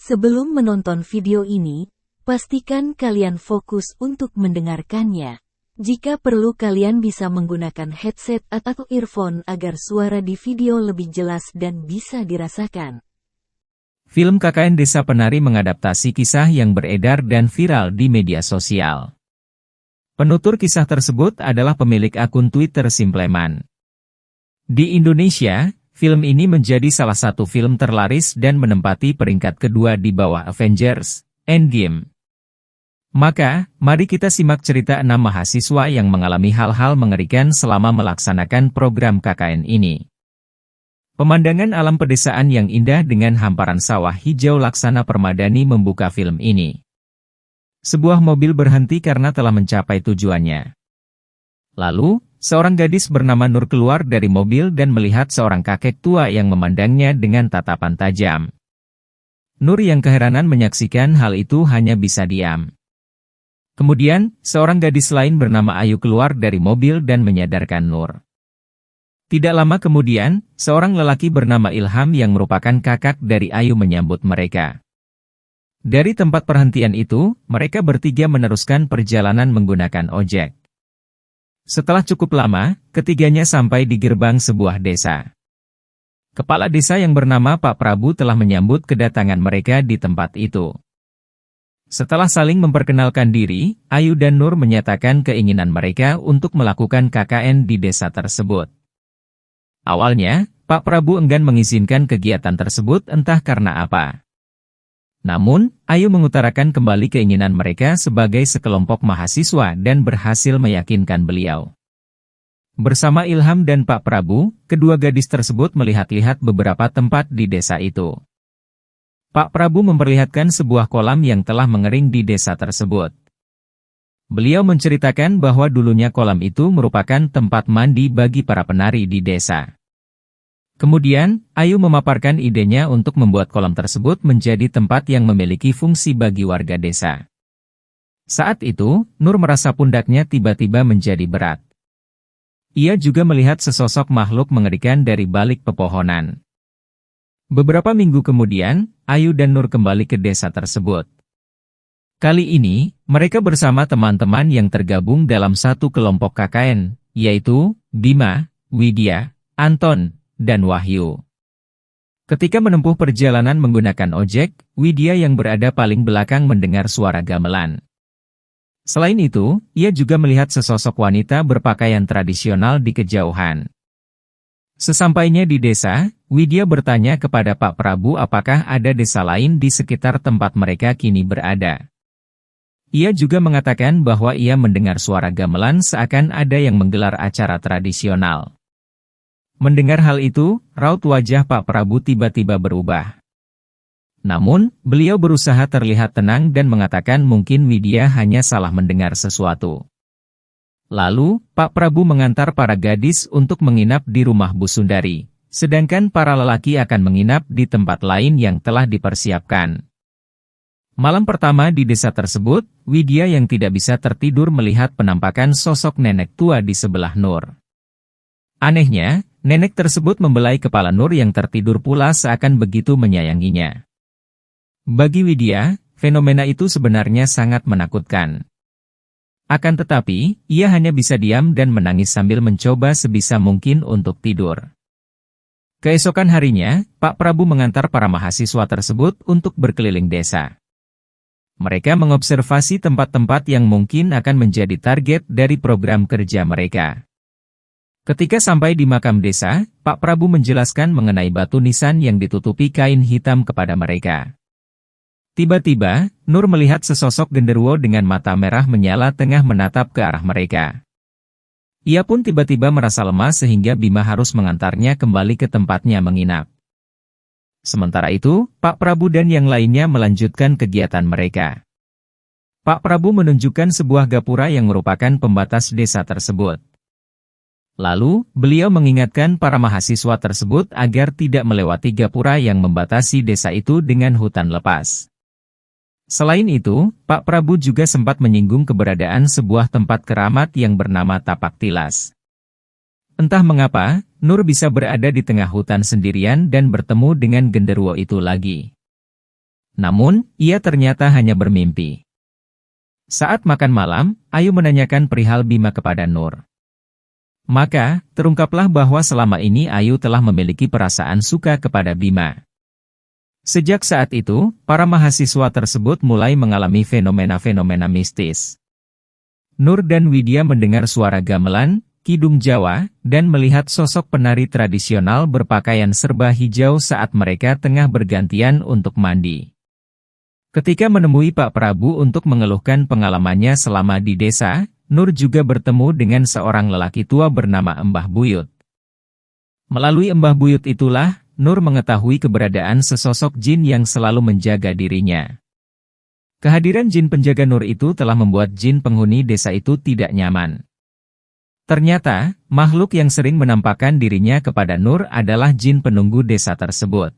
Sebelum menonton video ini, pastikan kalian fokus untuk mendengarkannya. Jika perlu kalian bisa menggunakan headset atau earphone agar suara di video lebih jelas dan bisa dirasakan. Film KKN Desa Penari mengadaptasi kisah yang beredar dan viral di media sosial. Penutur kisah tersebut adalah pemilik akun Twitter Simpleman. Di Indonesia, film ini menjadi salah satu film terlaris dan menempati peringkat kedua di bawah Avengers Endgame. Maka, mari kita simak cerita 6 mahasiswa yang mengalami hal-hal mengerikan selama melaksanakan program KKN ini. Pemandangan alam pedesaan yang indah dengan hamparan sawah hijau laksana permadani membuka film ini. Sebuah mobil berhenti karena telah mencapai tujuannya. Lalu, seorang gadis bernama Nur keluar dari mobil dan melihat seorang kakek tua yang memandangnya dengan tatapan tajam. Nur yang keheranan menyaksikan hal itu hanya bisa diam. Kemudian, seorang gadis lain bernama Ayu keluar dari mobil dan menyadarkan Nur. Tidak lama kemudian, seorang lelaki bernama Ilham yang merupakan kakak dari Ayu menyambut mereka. Dari tempat perhentian itu, mereka bertiga meneruskan perjalanan menggunakan ojek. Setelah cukup lama, ketiganya sampai di gerbang sebuah desa. Kepala desa yang bernama Pak Prabu telah menyambut kedatangan mereka di tempat itu. Setelah saling memperkenalkan diri, Ayu dan Nur menyatakan keinginan mereka untuk melakukan KKN di desa tersebut. Awalnya, Pak Prabu enggan mengizinkan kegiatan tersebut entah karena apa. Namun, Ayu mengutarakan kembali keinginan mereka sebagai sekelompok mahasiswa dan berhasil meyakinkan beliau. Bersama Ilham dan Pak Prabu, kedua gadis tersebut melihat-lihat beberapa tempat di desa itu. Pak Prabu memperlihatkan sebuah kolam yang telah mengering di desa tersebut. Beliau menceritakan bahwa dulunya kolam itu merupakan tempat mandi bagi para penari di desa. Kemudian, Ayu memaparkan idenya untuk membuat kolam tersebut menjadi tempat yang memiliki fungsi bagi warga desa. Saat itu, Nur merasa pundaknya tiba-tiba menjadi berat. Ia juga melihat sesosok makhluk mengerikan dari balik pepohonan. Beberapa minggu kemudian, Ayu dan Nur kembali ke desa tersebut. Kali ini, mereka bersama teman-teman yang tergabung dalam satu kelompok KKN, yaitu Bima, Widya, Anton, dan Wahyu. Ketika menempuh perjalanan menggunakan ojek, Widya yang berada paling belakang mendengar suara gamelan. Selain itu, ia juga melihat sesosok wanita berpakaian tradisional di kejauhan. Sesampainya di desa, Widya bertanya kepada Pak Prabu apakah ada desa lain di sekitar tempat mereka kini berada. Ia juga mengatakan bahwa ia mendengar suara gamelan seakan ada yang menggelar acara tradisional. Mendengar hal itu, raut wajah Pak Prabu tiba-tiba berubah. Namun, beliau berusaha terlihat tenang dan mengatakan mungkin Widya hanya salah mendengar sesuatu. Lalu, Pak Prabu mengantar para gadis untuk menginap di rumah Bu Sundari, sedangkan para lelaki akan menginap di tempat lain yang telah dipersiapkan. Malam pertama di desa tersebut, Widya yang tidak bisa tertidur melihat penampakan sosok nenek tua di sebelah Nur. Anehnya, nenek tersebut membelai kepala Nur yang tertidur pula seakan begitu menyayanginya. Bagi Widya, fenomena itu sebenarnya sangat menakutkan. Akan tetapi, ia hanya bisa diam dan menangis sambil mencoba sebisa mungkin untuk tidur. Keesokan harinya, Pak Prabu mengantar para mahasiswa tersebut untuk berkeliling desa. Mereka mengobservasi tempat-tempat yang mungkin akan menjadi target dari program kerja mereka. Ketika sampai di makam desa, Pak Prabu menjelaskan mengenai batu nisan yang ditutupi kain hitam kepada mereka. Tiba-tiba, Nur melihat sesosok genderuwo dengan mata merah menyala tengah menatap ke arah mereka. Ia pun tiba-tiba merasa lemas sehingga Bima harus mengantarnya kembali ke tempatnya menginap. Sementara itu, Pak Prabu dan yang lainnya melanjutkan kegiatan mereka. Pak Prabu menunjukkan sebuah gapura yang merupakan pembatas desa tersebut. Lalu, beliau mengingatkan para mahasiswa tersebut agar tidak melewati gapura yang membatasi desa itu dengan hutan lepas. Selain itu, Pak Prabu juga sempat menyinggung keberadaan sebuah tempat keramat yang bernama Tapak Tilas. Entah mengapa, Nur bisa berada di tengah hutan sendirian dan bertemu dengan genderuwo itu lagi. Namun, ia ternyata hanya bermimpi. Saat makan malam, Ayu menanyakan perihal Bima kepada Nur. Maka, terungkaplah bahwa selama ini Ayu telah memiliki perasaan suka kepada Bima. Sejak saat itu, para mahasiswa tersebut mulai mengalami fenomena-fenomena mistis. Nur dan Widya mendengar suara gamelan, kidung Jawa, dan melihat sosok penari tradisional berpakaian serba hijau saat mereka tengah bergantian untuk mandi. Ketika menemui Pak Prabu untuk mengeluhkan pengalamannya selama di desa, Nur juga bertemu dengan seorang lelaki tua bernama Mbah Buyut. Melalui Mbah Buyut itulah, Nur mengetahui keberadaan sesosok jin yang selalu menjaga dirinya. Kehadiran jin penjaga Nur itu telah membuat jin penghuni desa itu tidak nyaman. Ternyata, makhluk yang sering menampakkan dirinya kepada Nur adalah jin penunggu desa tersebut.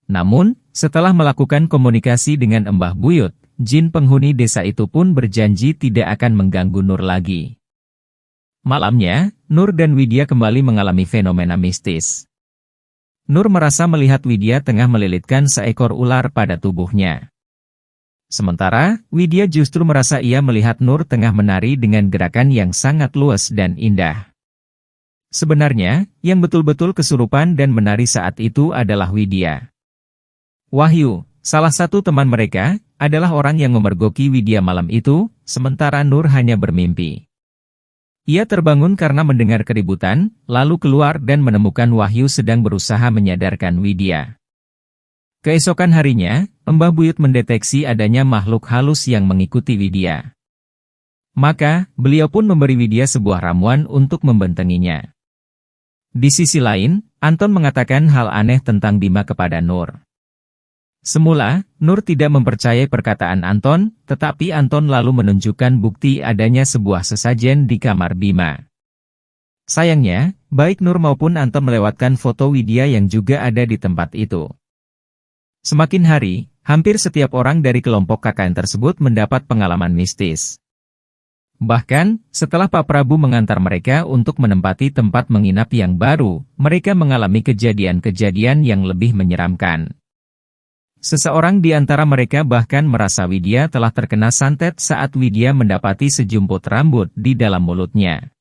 Namun, setelah melakukan komunikasi dengan Mbah Buyut, jin penghuni desa itu pun berjanji tidak akan mengganggu Nur lagi. Malamnya, Nur dan Widya kembali mengalami fenomena mistis. Nur merasa melihat Widya tengah melilitkan seekor ular pada tubuhnya. Sementara, Widya justru merasa ia melihat Nur tengah menari dengan gerakan yang sangat luas dan indah. Sebenarnya, yang betul-betul kesurupan dan menari saat itu adalah Widya. Wahyu, salah satu teman mereka, adalah orang yang memergoki Widya malam itu, sementara Nur hanya bermimpi. Ia terbangun karena mendengar keributan, lalu keluar dan menemukan Wahyu sedang berusaha menyadarkan Widya. Keesokan harinya, Mbah Buyut mendeteksi adanya makhluk halus yang mengikuti Widya. Maka, beliau pun memberi Widya sebuah ramuan untuk membentenginya. Di sisi lain, Anton mengatakan hal aneh tentang Bima kepada Nur. Semula, Nur tidak mempercayai perkataan Anton, tetapi Anton lalu menunjukkan bukti adanya sebuah sesajen di kamar Bima. Sayangnya, baik Nur maupun Anton melewatkan foto Widya yang juga ada di tempat itu. Semakin hari, hampir setiap orang dari kelompok KKN tersebut mendapat pengalaman mistis. Bahkan, setelah Pak Prabu mengantar mereka untuk menempati tempat menginap yang baru, mereka mengalami kejadian-kejadian yang lebih menyeramkan. Seseorang di antara mereka bahkan merasa Widya telah terkena santet saat Widya mendapati sejumput rambut di dalam mulutnya.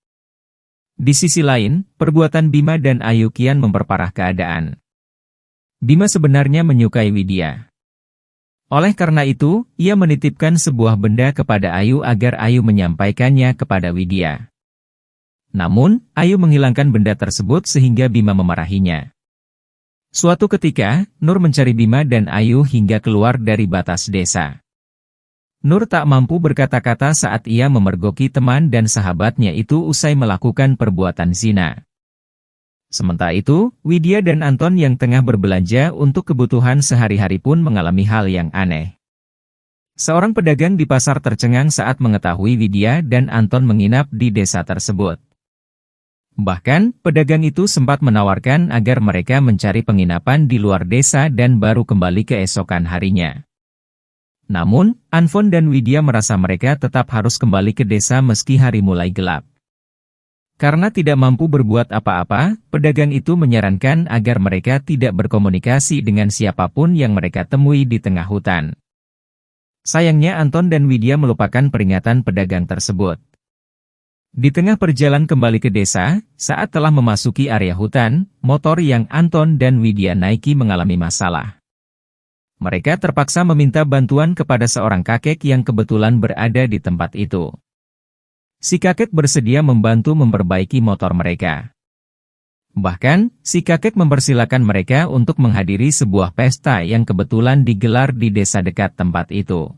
Di sisi lain, perbuatan Bima dan Ayu kian memperparah keadaan. Bima sebenarnya menyukai Widya. Oleh karena itu, ia menitipkan sebuah benda kepada Ayu agar Ayu menyampaikannya kepada Widya. Namun, Ayu menghilangkan benda tersebut sehingga Bima memarahinya. Suatu ketika, Nur mencari Bima dan Ayu hingga keluar dari batas desa. Nur tak mampu berkata-kata saat ia memergoki teman dan sahabatnya itu usai melakukan perbuatan zina. Sementara itu, Widya dan Anton yang tengah berbelanja untuk kebutuhan sehari-hari pun mengalami hal yang aneh. Seorang pedagang di pasar tercengang saat mengetahui Widya dan Anton menginap di desa tersebut. Bahkan, pedagang itu sempat menawarkan agar mereka mencari penginapan di luar desa dan baru kembali keesokan harinya. Namun, Anton dan Widya merasa mereka tetap harus kembali ke desa meski hari mulai gelap. Karena tidak mampu berbuat apa-apa, pedagang itu menyarankan agar mereka tidak berkomunikasi dengan siapapun yang mereka temui di tengah hutan. Sayangnya Anton dan Widya melupakan peringatan pedagang tersebut. Di tengah perjalanan kembali ke desa, saat telah memasuki area hutan, motor yang Anton dan Widya naiki mengalami masalah. Mereka terpaksa meminta bantuan kepada seorang kakek yang kebetulan berada di tempat itu. Si kakek bersedia membantu memperbaiki motor mereka. Bahkan, si kakek mempersilakan mereka untuk menghadiri sebuah pesta yang kebetulan digelar di desa dekat tempat itu.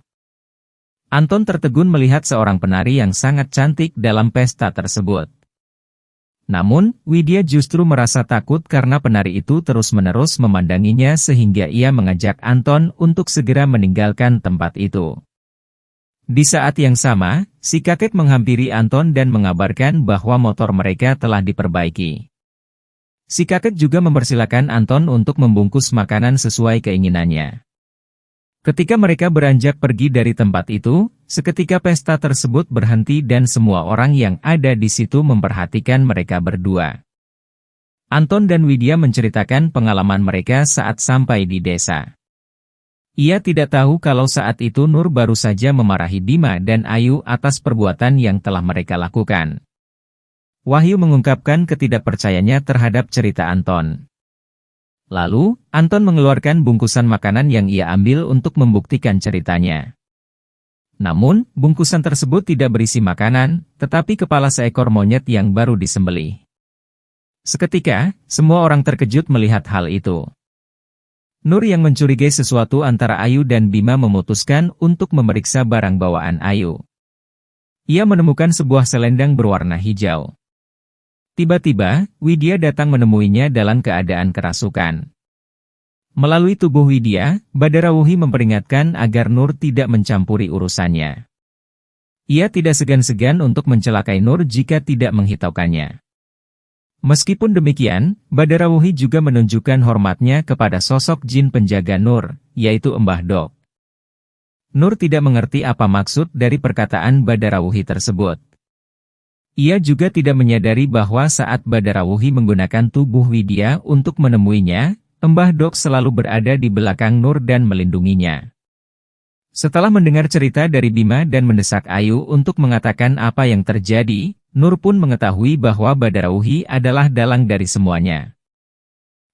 Anton tertegun melihat seorang penari yang sangat cantik dalam pesta tersebut. Namun, Widya justru merasa takut karena penari itu terus-menerus memandanginya sehingga ia mengajak Anton untuk segera meninggalkan tempat itu. Di saat yang sama, si kakek menghampiri Anton dan mengabarkan bahwa motor mereka telah diperbaiki. Si kakek juga mempersilakan Anton untuk membungkus makanan sesuai keinginannya. Ketika mereka beranjak pergi dari tempat itu, seketika pesta tersebut berhenti dan semua orang yang ada di situ memperhatikan mereka berdua. Anton dan Widya menceritakan pengalaman mereka saat sampai di desa. Ia tidak tahu kalau saat itu Nur baru saja memarahi Bima dan Ayu atas perbuatan yang telah mereka lakukan. Wahyu mengungkapkan ketidakpercayaannya terhadap cerita Anton. Lalu, Anton mengeluarkan bungkusan makanan yang ia ambil untuk membuktikan ceritanya. Namun, bungkusan tersebut tidak berisi makanan, tetapi kepala seekor monyet yang baru disembelih. Seketika, semua orang terkejut melihat hal itu. Nur yang mencurigai sesuatu antara Ayu dan Bima memutuskan untuk memeriksa barang bawaan Ayu. Ia menemukan sebuah selendang berwarna hijau. Tiba-tiba, Widya datang menemuinya dalam keadaan kerasukan. Melalui tubuh Widya, Badarawuhi memperingatkan agar Nur tidak mencampuri urusannya. Ia tidak segan-segan untuk mencelakai Nur jika tidak menghiraukannya. Meskipun demikian, Badarawuhi juga menunjukkan hormatnya kepada sosok jin penjaga Nur, yaitu Mbah Dok. Nur tidak mengerti apa maksud dari perkataan Badarawuhi tersebut. Ia juga tidak menyadari bahwa saat Badarawuhi menggunakan tubuh Widya untuk menemuinya, Mbah Dok selalu berada di belakang Nur dan melindunginya. Setelah mendengar cerita dari Bima dan mendesak Ayu untuk mengatakan apa yang terjadi, Nur pun mengetahui bahwa Badarawuhi adalah dalang dari semuanya.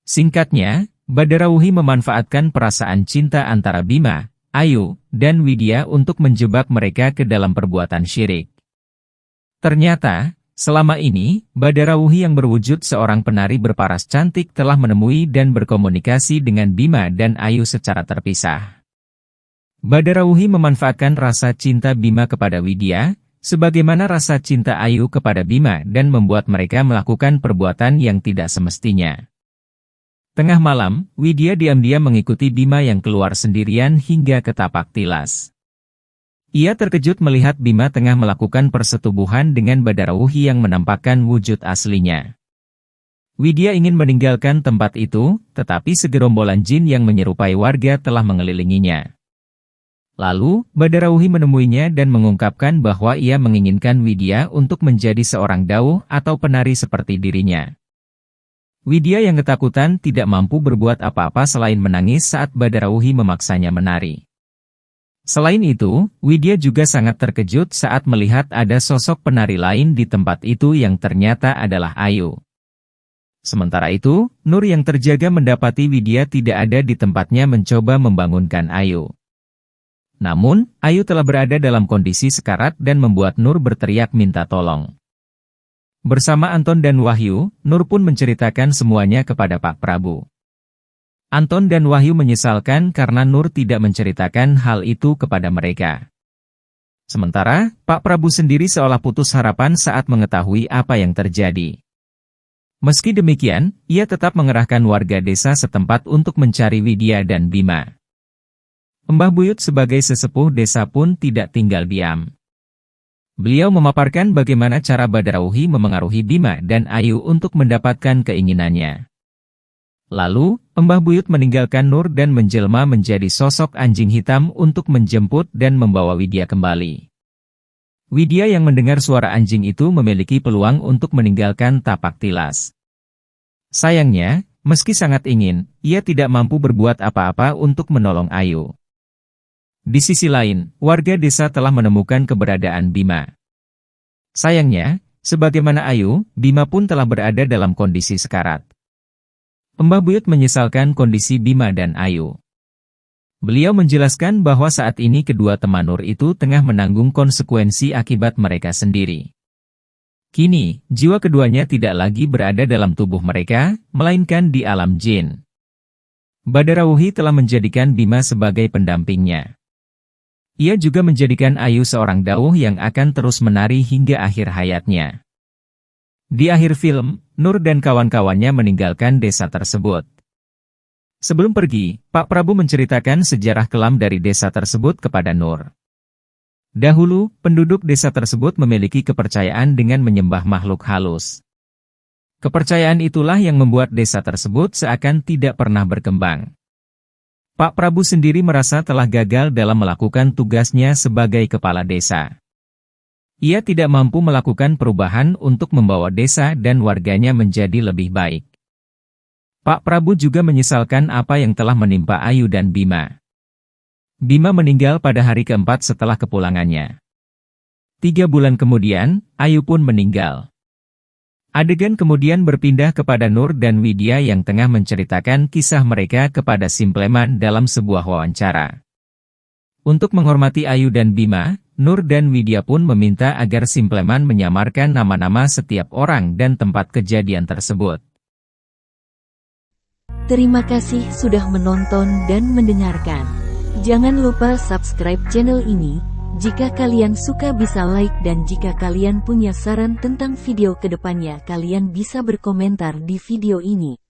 Singkatnya, Badarawuhi memanfaatkan perasaan cinta antara Bima, Ayu, dan Widya untuk menjebak mereka ke dalam perbuatan syirik. Ternyata, selama ini, Badarawuhi yang berwujud seorang penari berparas cantik telah menemui dan berkomunikasi dengan Bima dan Ayu secara terpisah. Badarawuhi memanfaatkan rasa cinta Bima kepada Widya, sebagaimana rasa cinta Ayu kepada Bima dan membuat mereka melakukan perbuatan yang tidak semestinya. Tengah malam, Widya diam-diam mengikuti Bima yang keluar sendirian hingga ke tapak tilas. Ia terkejut melihat Bima tengah melakukan persetubuhan dengan Badarawuhi yang menampakkan wujud aslinya. Widya ingin meninggalkan tempat itu, tetapi segerombolan jin yang menyerupai warga telah mengelilinginya. Lalu, Badarawuhi menemuinya dan mengungkapkan bahwa ia menginginkan Widya untuk menjadi seorang dawuh atau penari seperti dirinya. Widya yang ketakutan tidak mampu berbuat apa-apa selain menangis saat Badarawuhi memaksanya menari. Selain itu, Widya juga sangat terkejut saat melihat ada sosok penari lain di tempat itu yang ternyata adalah Ayu. Sementara itu, Nur yang terjaga mendapati Widya tidak ada di tempatnya mencoba membangunkan Ayu. Namun, Ayu telah berada dalam kondisi sekarat dan membuat Nur berteriak minta tolong. Bersama Anton dan Wahyu, Nur pun menceritakan semuanya kepada Pak Prabu. Anton dan Wahyu menyesalkan karena Nur tidak menceritakan hal itu kepada mereka. Sementara, Pak Prabu sendiri seolah putus harapan saat mengetahui apa yang terjadi. Meski demikian, ia tetap mengerahkan warga desa setempat untuk mencari Widya dan Bima. Mbah Buyut sebagai sesepuh desa pun tidak tinggal diam. Beliau memaparkan bagaimana cara Badarawuhi memengaruhi Bima dan Ayu untuk mendapatkan keinginannya. Lalu, Mbah Buyut meninggalkan Nur dan menjelma menjadi sosok anjing hitam untuk menjemput dan membawa Widya kembali. Widya yang mendengar suara anjing itu memiliki peluang untuk meninggalkan tapak tilas. Sayangnya, meski sangat ingin, ia tidak mampu berbuat apa-apa untuk menolong Ayu. Di sisi lain, warga desa telah menemukan keberadaan Bima. Sayangnya, sebagaimana Ayu, Bima pun telah berada dalam kondisi sekarat. Mbah Buyut menyesalkan kondisi Bima dan Ayu. Beliau menjelaskan bahwa saat ini kedua teman Nur itu tengah menanggung konsekuensi akibat mereka sendiri. Kini, jiwa keduanya tidak lagi berada dalam tubuh mereka, melainkan di alam jin. Badarawuhi telah menjadikan Bima sebagai pendampingnya. Ia juga menjadikan Ayu seorang dawuh yang akan terus menari hingga akhir hayatnya. Di akhir film, Nur dan kawan-kawannya meninggalkan desa tersebut. Sebelum pergi, Pak Prabu menceritakan sejarah kelam dari desa tersebut kepada Nur. Dahulu, penduduk desa tersebut memiliki kepercayaan dengan menyembah makhluk halus. Kepercayaan itulah yang membuat desa tersebut seakan tidak pernah berkembang. Pak Prabu sendiri merasa telah gagal dalam melakukan tugasnya sebagai kepala desa. Ia tidak mampu melakukan perubahan untuk membawa desa dan warganya menjadi lebih baik. Pak Prabu juga menyesalkan apa yang telah menimpa Ayu dan Bima. Bima meninggal pada hari keempat setelah kepulangannya. 3 bulan kemudian, Ayu pun meninggal. Adegan kemudian berpindah kepada Nur dan Widya yang tengah menceritakan kisah mereka kepada Simpleman dalam sebuah wawancara. Untuk menghormati Ayu dan Bima, Nur dan Widya pun meminta agar Simpleman menyamarkan nama-nama setiap orang dan tempat kejadian tersebut. Terima kasih sudah menonton dan mendengarkan. Jangan lupa subscribe channel ini. Jika kalian suka bisa like dan jika kalian punya saran tentang video kedepannya kalian bisa berkomentar di video ini.